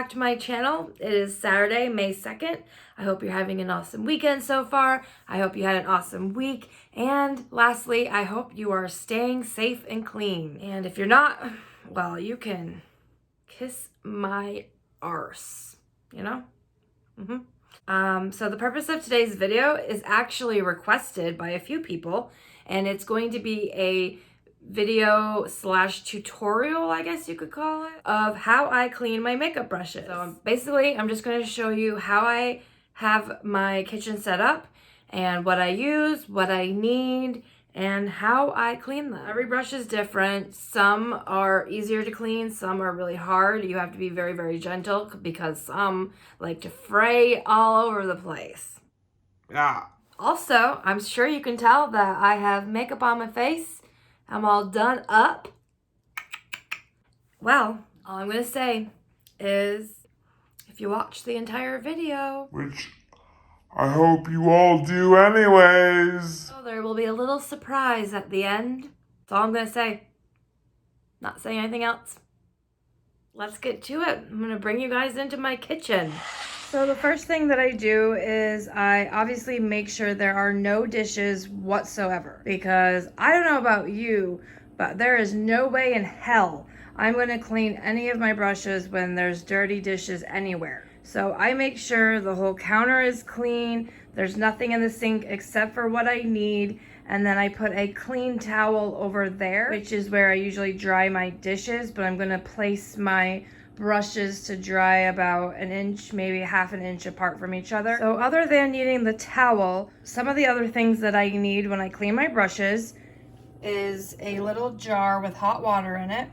back to my channel. It is Saturday, May 2nd. I hope you're having an awesome weekend so far. I hope you had an awesome week. And lastly, I hope you are staying safe and clean. And if you're not, well, you can kiss my arse, you know? So the purpose of today's video is actually requested by a few people, and it's going to be a video slash tutorial, I guess you could call it, of how I clean my makeup brushes. So basically, I'm just going to show you how I have my kitchen set up and what I use, what I need, and how I clean them. Every brush is different. Some are easier to clean, some are really hard. You have to be very, very gentle because some like to fray all over the place. Yeah. Also, I'm sure you can tell that I have makeup on my face. I'm all done up. Well, all I'm gonna say is if you watch the entire video, Which I hope you all do anyways. so there will be a little surprise at the end. That's all I'm gonna say. Not saying anything else. Let's get to it. I'm gonna bring you guys into my kitchen. So the first thing that I do is I obviously make sure there are no dishes whatsoever, because I don't know about you, but there is no way in hell I'm going to clean any of my brushes when there's dirty dishes anywhere. So I make sure the whole counter is clean, there's nothing in the sink except for what I need, and then I put a clean towel over there, which is where I usually dry my dishes, but I'm going to place my brushes to dry about an inch, maybe half an inch apart from each other. So other than needing the towel, some of the other things that I need when I clean my brushes is a little jar with hot water in it,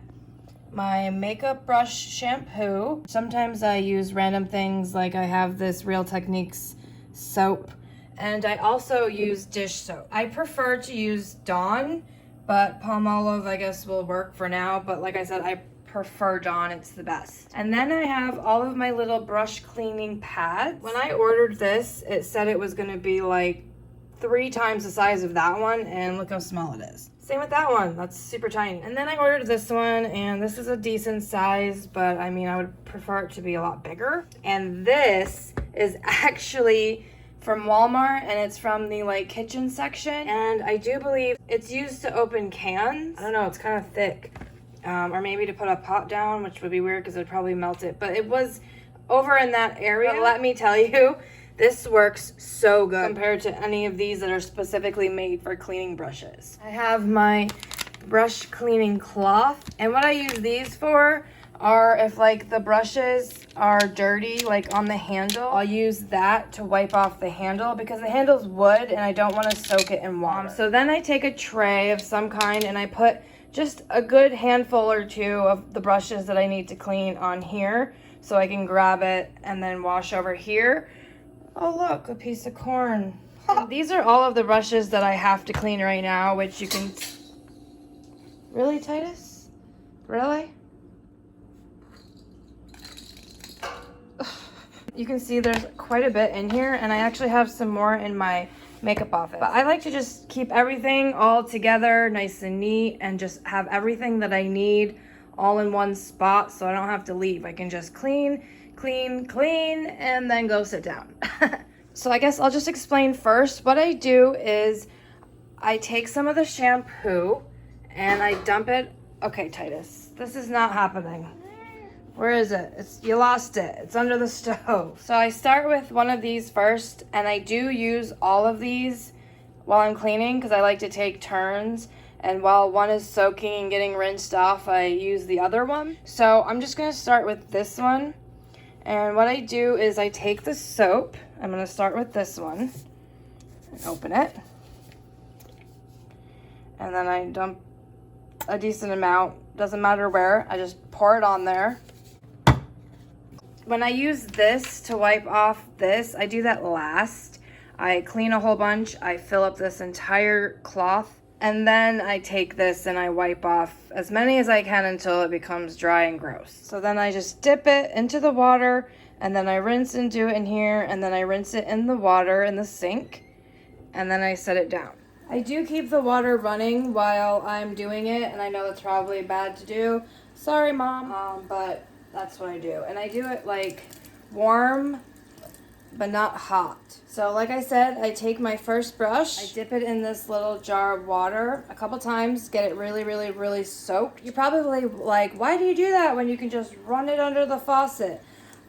my makeup brush shampoo. Sometimes I use random things, like I have this Real Techniques soap, and I also use dish soap. I prefer to use Dawn, but Palmolive I guess will work for now, but like I said, I prefer Dawn, it's the best. And then I have all of my little brush cleaning pads. When I ordered this, it said it was gonna be like 3 times the size of that one, and look how small it is. Same with that one, that's super tiny. And then I ordered this one, and this is a decent size, but I mean, I would prefer it to be a lot bigger. And this is actually from Walmart, and it's from the like kitchen section, and I do believe it's used to open cans. I don't know, it's kind of thick. Or maybe to put a pot down, which would be weird because it would probably melt it. But it was over in that area. But let me tell you, this works so good compared to any of these that are specifically made for cleaning brushes. I have my brush cleaning cloth. And what I use these for are if like the brushes are dirty, like on the handle, I'll use that to wipe off the handle because the handle's wood and I don't want to soak it in water. So then I take a tray of some kind and I put just a good handful or two of the brushes that I need to clean on here so I can grab it and then wash over here. Oh look, a piece of corn. These are all of the brushes that I have to clean right now, which you can... Really, Titus? Really? You can see there's quite a bit in here, and I actually have some more in my makeup office. But I like to just keep everything all together, nice and neat, and just have everything that I need all in one spot so I don't have to leave. I can just clean, clean, clean, and then go sit down. So I guess I'll just explain first. What I do is I take some of the shampoo and I dump it. Okay, Titus, this is not happening. Where is it? You lost it. It's under the stove. So I start with one of these first, and I do use all of these while I'm cleaning because I like to take turns. And while one is soaking and getting rinsed off, I use the other one. So I'm just going to start with this one. And what I do is I take the soap. I'm going to start with this one and open it. And then I dump a decent amount. Doesn't matter where. I just pour it on there. When I use this to wipe off this, I do that last. I clean a whole bunch, I fill up this entire cloth, and then I take this and I wipe off as many as I can until it becomes dry and gross. So then I just dip it into the water, and then I rinse and do it in here, and then I rinse it in the water in the sink, and then I set it down. I do keep the water running while I'm doing it, and I know that's probably bad to do. Sorry, Mom, but That's what I do. And I do it like warm, but not hot. So like I said, I take my first brush, I dip it in this little jar of water a couple times, get it really, really, really soaked. You're probably like, why do you do that when you can just run it under the faucet?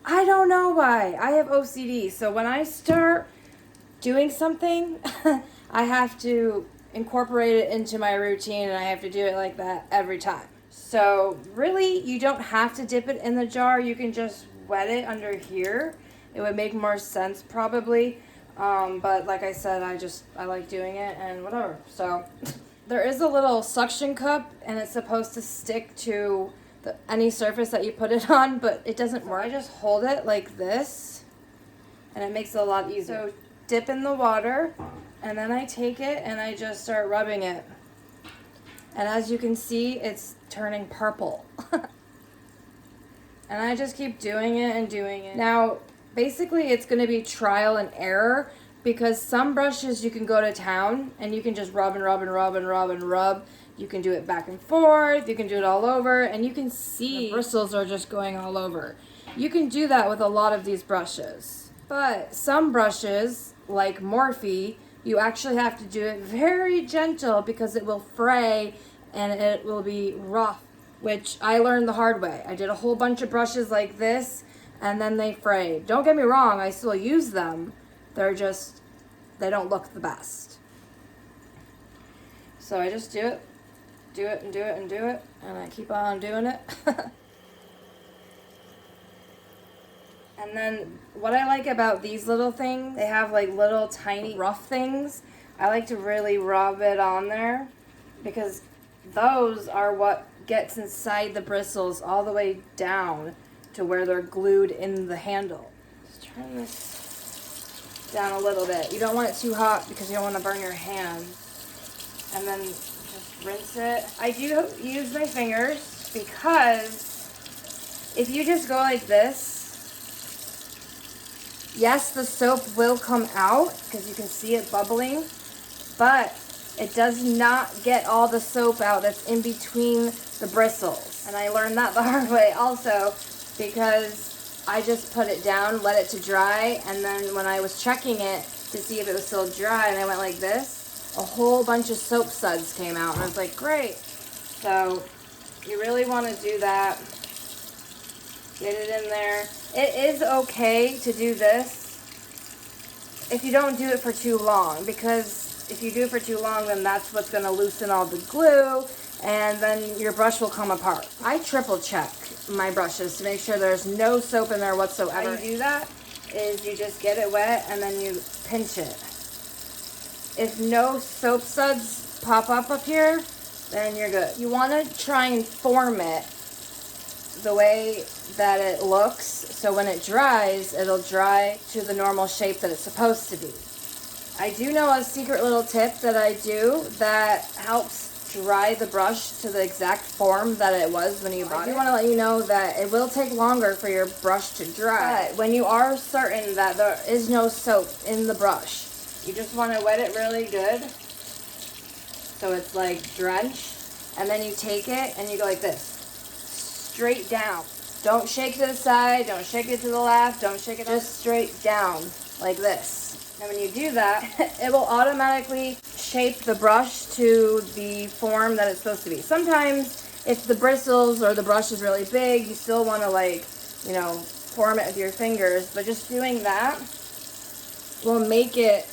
I don't know why. I have OCD. So when I start doing something, I have to incorporate it into my routine, and I have to do it like that every time. So really, you don't have to dip it in the jar. You can just wet it under here. It would make more sense probably. But like I said, I like doing it and whatever. So there is a little suction cup, and it's supposed to stick to any surface that you put it on, but it doesn't work. I just hold it like this, and it makes it a lot easier. So dip in the water, and then I take it and I just start rubbing it. And as you can see, it's turning purple. And I just keep doing it and doing it. Now, basically it's going to be trial and error, because some brushes you can go to town and you can just rub and rub and rub and rub and rub. You can do it back and forth, you can do it all over, and you can see the bristles are just going all over. You can do that with a lot of these brushes. But some brushes, like Morphe, you actually have to do it very gentle because it will fray and it will be rough, which I learned the hard way. I did a whole bunch of brushes like this, and then they frayed. Don't get me wrong, I still use them. They don't look the best. So I just do it and do it and do it, and I keep on doing it. And then what I like about these little things, they have like little tiny rough things. I like to really rub it on there, because those are what gets inside the bristles all the way down to where they're glued in the handle. Just turn this down a little bit. You don't want it too hot because you don't want to burn your hand. And then just rinse it. I do use my fingers because if you just go like this, yes, the soap will come out because you can see it bubbling, but it does not get all the soap out that's in between the bristles. And I learned that the hard way also, because I just put it down, let it to dry, and then when I was checking it to see if it was still dry and I went like this, a whole bunch of soap suds came out, and I was like, great. So you really want to do that. Get it in there. It is okay to do this if you don't do it for too long, because if you do it for too long, then that's what's going to loosen all the glue, and then your brush will come apart. I triple check my brushes to make sure there's no soap in there whatsoever. How you do that is you just get it wet and then you pinch it. If no soap suds pop up here, then you're good. You want to try and form it the way that it looks, so when it dries, it'll dry to the normal shape that it's supposed to be. I do know a secret little tip that I do that helps dry the brush to the exact form that it was when you bought it. I do want to let you know that it will take longer for your brush to dry. But when you are certain that there is no soap in the brush, you just want to wet it really good so it's like drenched, and then you take it and you go like this, straight down. Don't shake to the side, don't shake it to the left, don't shake it, just straight down like this. And when you do that, it will automatically shape the brush to the form that it's supposed to be. Sometimes if the bristles or the brush is really big, you still want to, like, you know, form it with your fingers, but just doing that will make it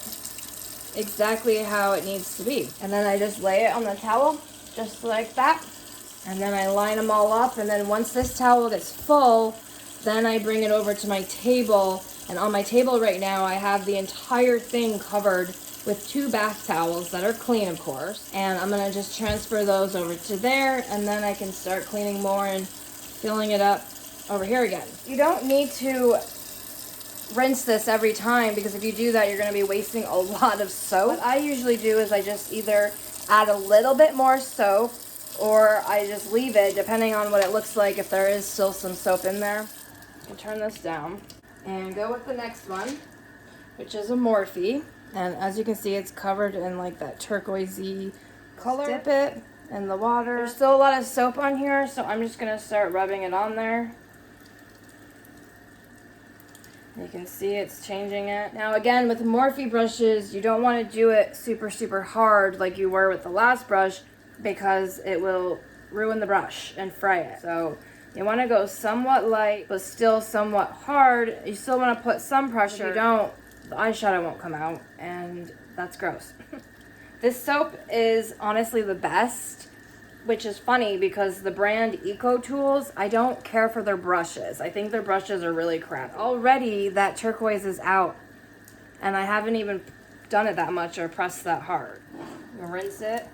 exactly how it needs to be. And then I just lay it on the towel, just like that. And then I line them all up, and then once this towel gets full, then I bring it over to my table. And on my table right now, I have the entire thing covered with 2 bath towels that are clean, of course. And I'm gonna just transfer those over to there, and then I can start cleaning more and filling it up over here again. You don't need to rinse this every time, because if you do that, you're gonna be wasting a lot of soap. What I usually do is I just either add a little bit more soap, or I just leave it, depending on what it looks like, if there is still some soap in there. You can turn this down and go with the next one, which is a Morphe. And as you can see, it's covered in like that turquoisey color. Dip it in the water. There's still a lot of soap on here, so I'm just gonna start rubbing it on there. You can see it's changing it. Now again, with Morphe brushes, you don't want to do it super, super hard like you were with the last brush because it will ruin the brush and fray it. So you want to go somewhat light, but still somewhat hard. You still want to put some pressure. If you don't, the eyeshadow won't come out, and that's gross. This soap is honestly the best, which is funny because the brand Eco Tools, I don't care for their brushes. I think their brushes are really crap. Already that turquoise is out, and I haven't even done it that much or pressed that hard. You rinse it.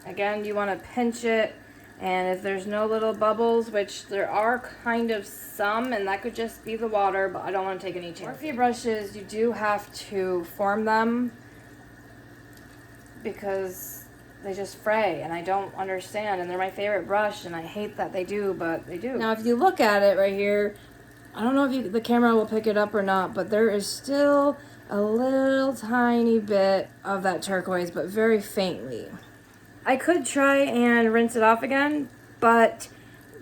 Again, you want to pinch it, and if there's no little bubbles, which there are kind of some, and that could just be the water, but I don't want to take any chances. Morphe brushes, you do have to form them because they just fray, and I don't understand, and they're my favorite brush, and I hate that they do, but they do. Now, if you look at it right here, I don't know if the camera will pick it up or not, but there is still a little tiny bit of that turquoise, but very faintly. I could try and rinse it off again, but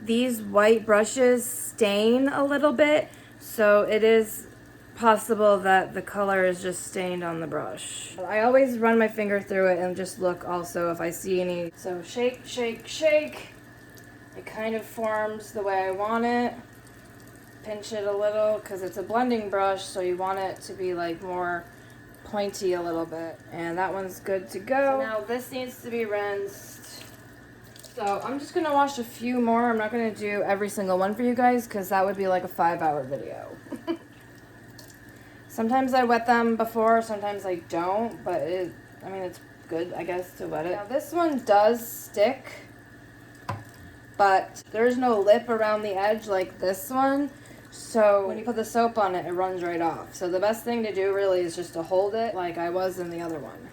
these white brushes stain a little bit, so it is possible that the color is just stained on the brush. I always run my finger through it and just look also if I see any. So shake, shake, shake. It kind of forms the way I want it. Pinch it a little because it's a blending brush, so you want it to be like more pointy a little bit, and that one's good to go. So now this needs to be rinsed, so I'm just gonna wash a few more. I'm not gonna do every single one for you guys because that would be like a 5-hour video. Sometimes I wet them before, sometimes I don't, but I mean it's good I guess to wet it. Now this one does stick, but there's no lip around the edge like this one. So when you put the soap on it, it runs right off. So the best thing to do really is just to hold it like I was in the other one.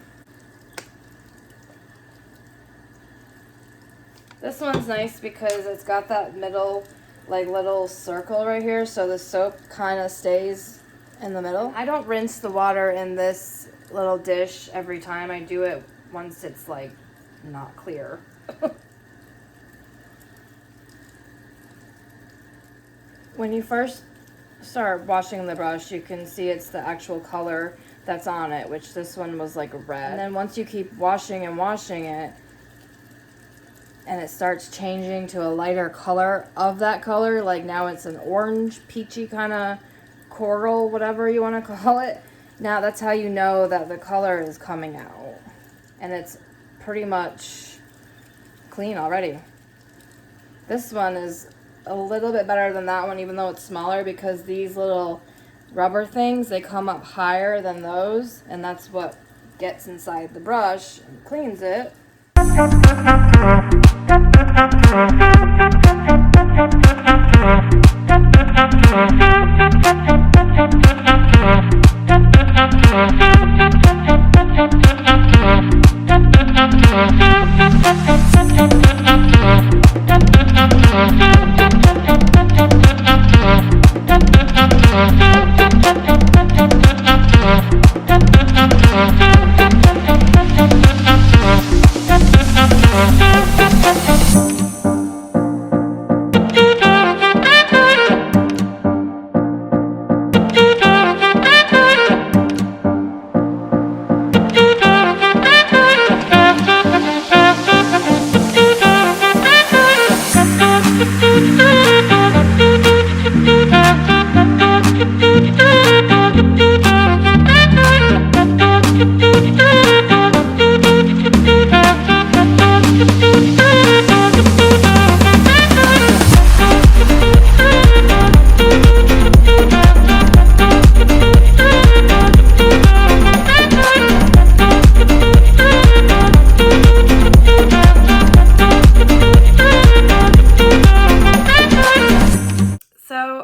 This one's nice because it's got that middle, like little circle right here, so the soap kind of stays in the middle. I don't rinse the water in this little dish every time. I do it once it's like not clear. When you first start washing the brush, you can see it's the actual color that's on it, which this one was like red. And then once you keep washing and washing it, and it starts changing to a lighter color of that color, like now it's an orange, peachy kind of coral, whatever you want to call it. Now that's how you know that the color is coming out. And it's pretty much clean already. This one is a little bit better than that one, even though it's smaller, because these little rubber things, they come up higher than those, and that's what gets inside the brush and cleans it.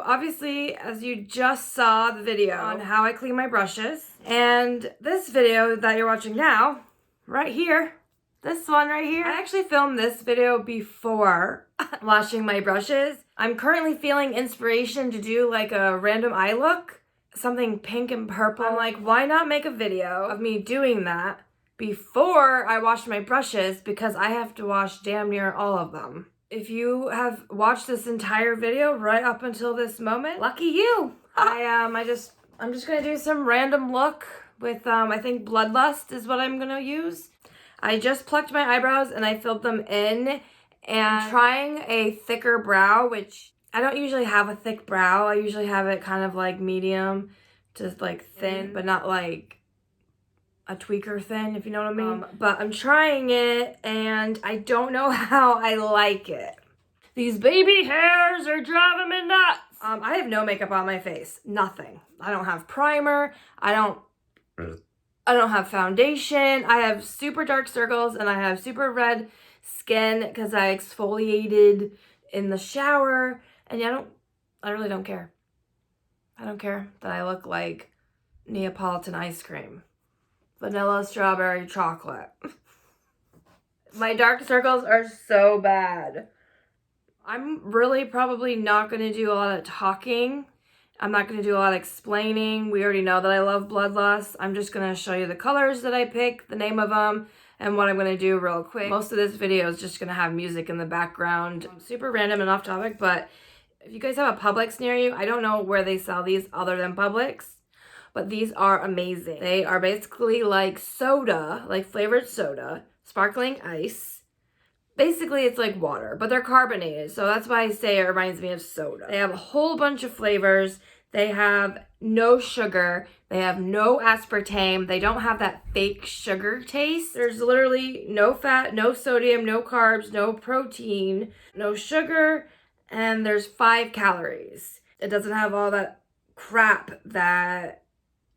Obviously, as you just saw the video on how I clean my brushes, and this video that you're watching now, right here, this one right here, I actually filmed this video before washing my brushes. I'm currently feeling inspiration to do like a random eye look, something pink and purple. I'm like, why not make a video of me doing that before I wash my brushes because I have to wash damn near all of them. If you have watched this entire video right up until this moment, lucky you. I'm just gonna do some random look with I think Bloodlust is what I'm gonna use. I just plucked my eyebrows and I filled them in, and trying a thicker brow, which I don't usually have a thick brow. I usually have it kind of like medium to like thin, but not like a tweaker thin, if you know what I mean. But I'm trying it and I don't know how I like it. These baby hairs are driving me nuts. I have no makeup on my face. Nothing. I don't have primer. I don't have foundation. I have super dark circles and I have super red skin because I exfoliated in the shower. And I really don't care. I don't care that I look like Neapolitan ice cream. Vanilla, strawberry, chocolate. My dark circles are so bad. I'm really probably not going to do a lot of talking. I'm not going to do a lot of explaining. We already know that I love Bloodlust. I'm just going to show you the colors that I pick, the name of them, and what I'm going to do real quick. Most of this video is just going to have music in the background. Super random and off topic, but if you guys have a Publix near you, I don't know where they sell these other than Publix. But these are amazing. They are basically like soda, like flavored soda, sparkling ice. Basically, it's like water, but they're carbonated. So that's why I say it reminds me of soda. They have a whole bunch of flavors. They have no sugar. They have no aspartame. They don't have that fake sugar taste. There's literally no fat, no sodium, no carbs, no protein, no sugar, and there's 5 calories. It doesn't have all that crap that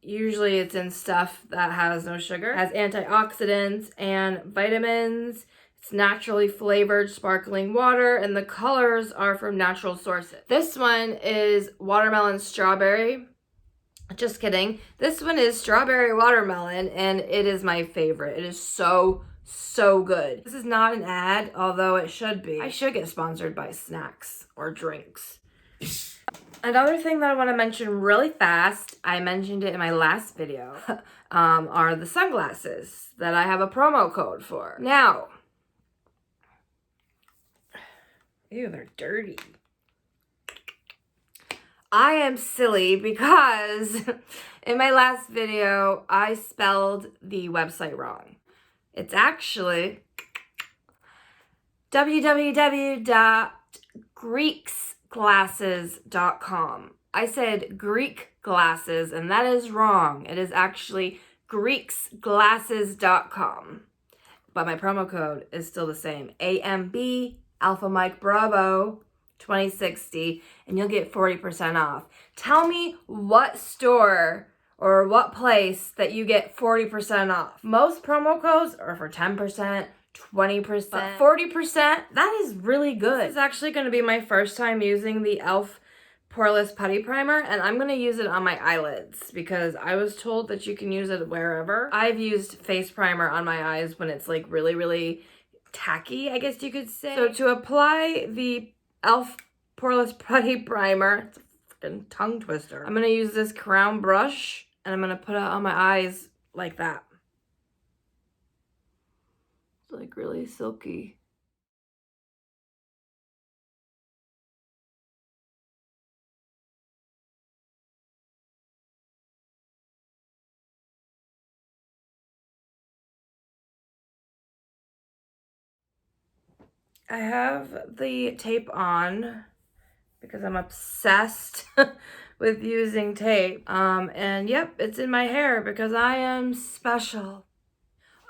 usually it's in stuff that has no sugar. It has antioxidants and vitamins. It's naturally flavored sparkling water, and the colors are from natural sources. This one is watermelon strawberry. Just kidding. This one is strawberry watermelon, and it is my favorite. It is so good. This is not an ad, although it should be. I should get sponsored by snacks or drinks. Another thing that I want to mention really fast, I mentioned it in my last video, are the sunglasses that I have a promo code for. Now, ew, they're dirty. I am silly because in my last video, I spelled the website wrong. It's actually www.greeksglasses.com. I said Greek glasses, and that is wrong. It is actually greeksglasses.com. But my promo code is still the same. AMB Alpha Mike Bravo 2060, and you'll get 40% off. Tell me what store or what place that you get 40% off. Most promo codes are for 10%, 20%, but 40%, that is really good. This is actually going to be my first time using the e.l.f. Poreless Putty Primer, and I'm going to use it on my eyelids because I was told that you can use it wherever. I've used face primer on my eyes when it's like really tacky, I guess you could say. So to apply the e.l.f. Poreless Putty Primer, it's a freaking tongue twister, I'm going to use this crown brush and I'm going to put it on my eyes like that. It's like really silky. I have the tape on because I'm obsessed with using tape. And yep, it's in my hair because I am special.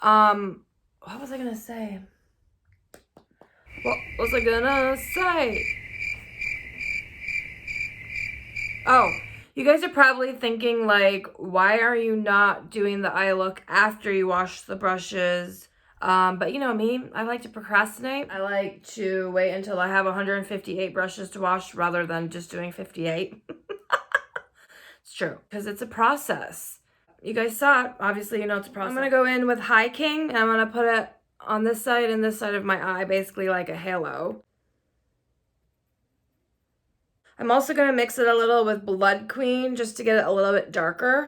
What was I gonna say? What was I gonna say? Oh, you guys are probably thinking like, why are you not doing the eye look after you wash the brushes? But you know me, I like to procrastinate. I like to wait until I have 158 brushes to wash rather than just doing 58. It's true, because it's a process. You guys saw it. Obviously, you know it's a process. I'm going to go in with High King, and I'm going to put it on this side and this side of my eye, basically like a halo. I'm also going to mix it a little with Blood Queen just to get it a little bit darker.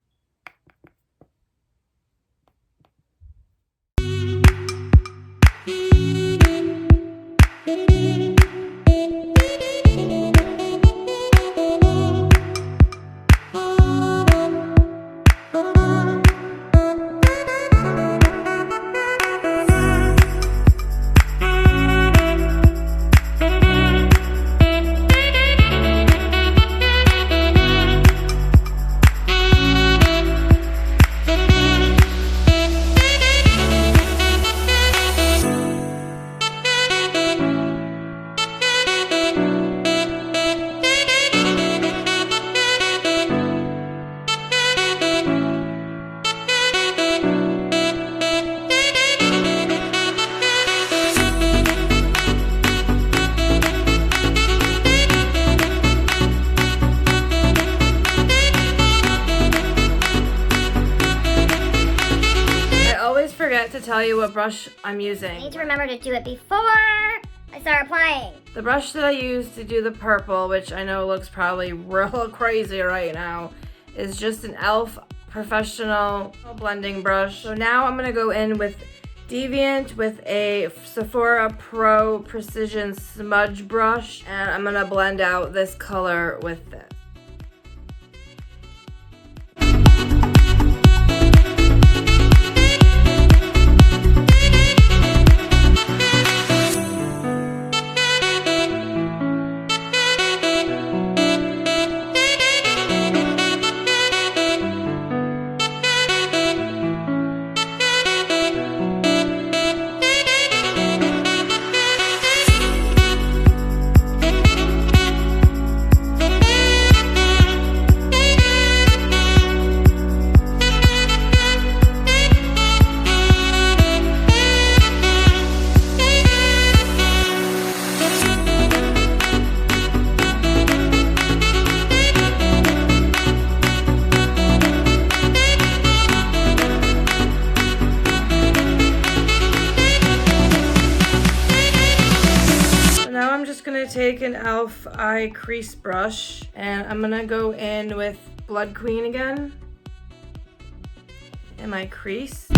tell you what brush I'm I using. need to remember to do it before I start applying. The brush that I use to do the purple, which I know looks probably real crazy right now, is just an e.l.f. professional blending brush. So now I'm gonna go in with Deviant with a Sephora Pro Precision Smudge Brush, and I'm gonna blend out this color with this. Take an e.l.f. eye crease brush and I'm gonna go in with Blood Queen again in my crease.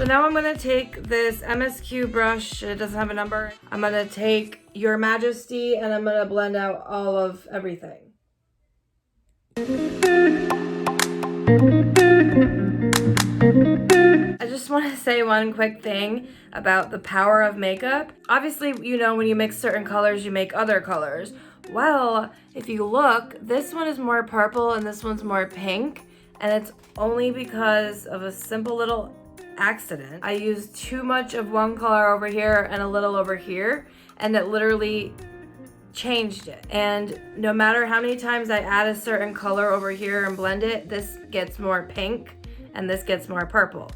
Now I'm gonna take this MSQ brush, it doesn't have a number. I'm gonna take Your Majesty and I'm gonna blend out all of everything. I just wanna say one quick thing about the power of makeup. Obviously, you know, when you mix certain colors, you make other colors. Well, if you look, this one is more purple and this one's more pink, and it's only because of a simple little accident. I used too much of one color over here and a little over here, and it literally changed it. And no matter how many times I add a certain color over here and blend it, this gets more pink and this gets more purple.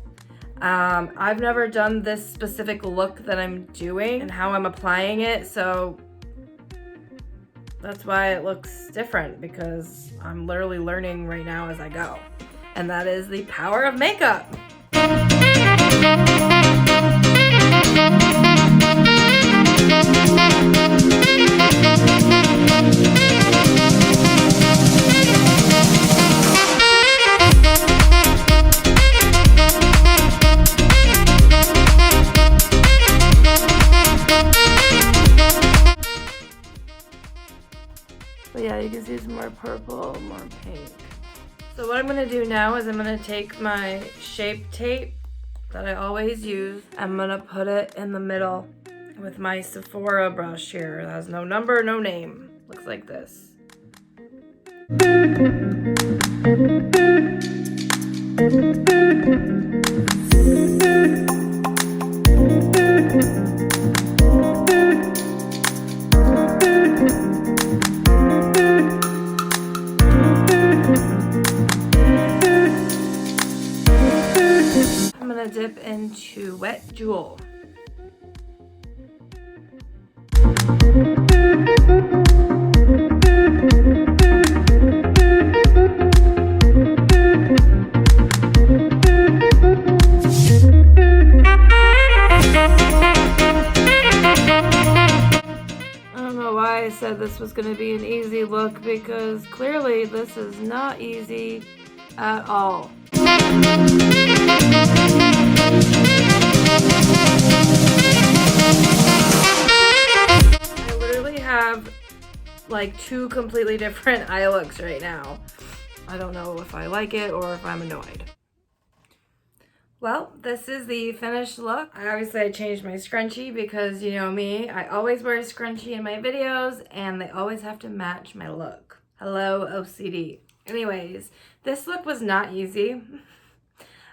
I've never done this specific look that I'm doing and how I'm applying it, so that's why it looks different, because I'm literally learning right now as I go. And that is the power of makeup. But yeah, you can see it's more purple, more pink. So what I'm gonna do now is I'm gonna take my Shape Tape that I always use. I'm gonna put it in the middle with my Sephora brush here. It has no number, no name. Looks like this. I'm gonna dip into Wet Jewel. I said this was going to be an easy look, because clearly this is not easy at all. I literally have like two completely different eye looks right now. I don't know if I like it or if I'm annoyed. Well, this is the finished look. I changed my scrunchie because, you know me, I always wear a scrunchie in my videos and they always have to match my look. Hello, OCD. Anyways, this look was not easy.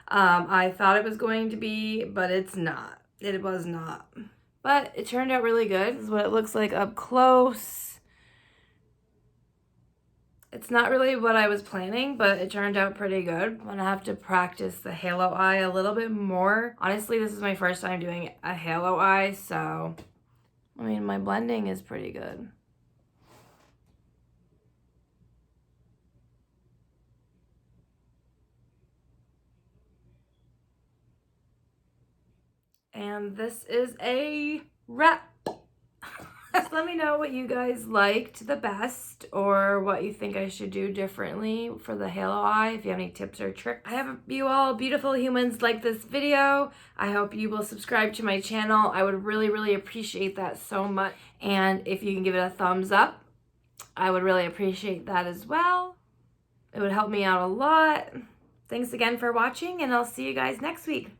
I thought it was going to be, but it's not. It was not. But it turned out really good. This is what it looks like up close. It's not really what I was planning, but it turned out pretty good. I'm gonna have to practice the halo eye a little bit more. Honestly, this is my first time doing a halo eye, so I mean, my blending is pretty good. And this is a wrap. Let me know what you guys liked the best or what you think I should do differently for the halo eye, if you have any tips or tricks. I hope you all beautiful humans like this video. I hope you will subscribe to my channel. I would really, really appreciate that so much. And if you can give it a thumbs up, I would really appreciate that as well. It would help me out a lot. Thanks again for watching, and I'll see you guys next week.